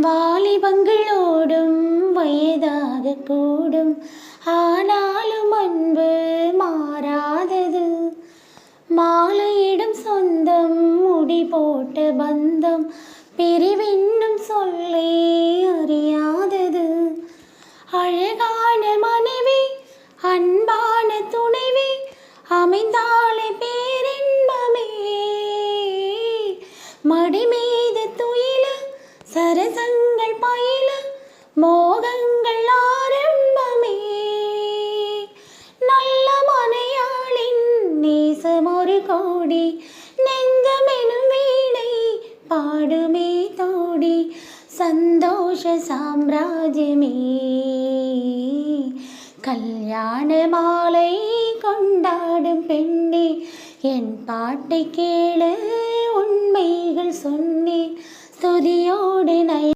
வாலிபங்களோடும் வயதாக கூடும், ஆனாலும் அன்பு மாறாதது. மாலையிடும் சொந்தம், முடி போட்ட பந்தம், பிரிவென்னும் சொல்லே அறியாதது. அழகான மனைவி, அன்பான துணைவி அமைந்தாலே பேரின்பமே. மடி மீது துயில சரசங்கள் பயில மோகங்கள் ஆரம்பமே. நல்ல மனையாளின் நேசம் ஒரு கோடி, நெஞ்சமெனும் வீணை பாடுமே தோடி. சந்தோஷ சாம்ராஜ்யமே, கல்யாண மாலை கொண்டாடும் பெண்ணே, என் பாட்டை கேளு, உண்மைகள் சொன்னேன். ஸ்துதியோடு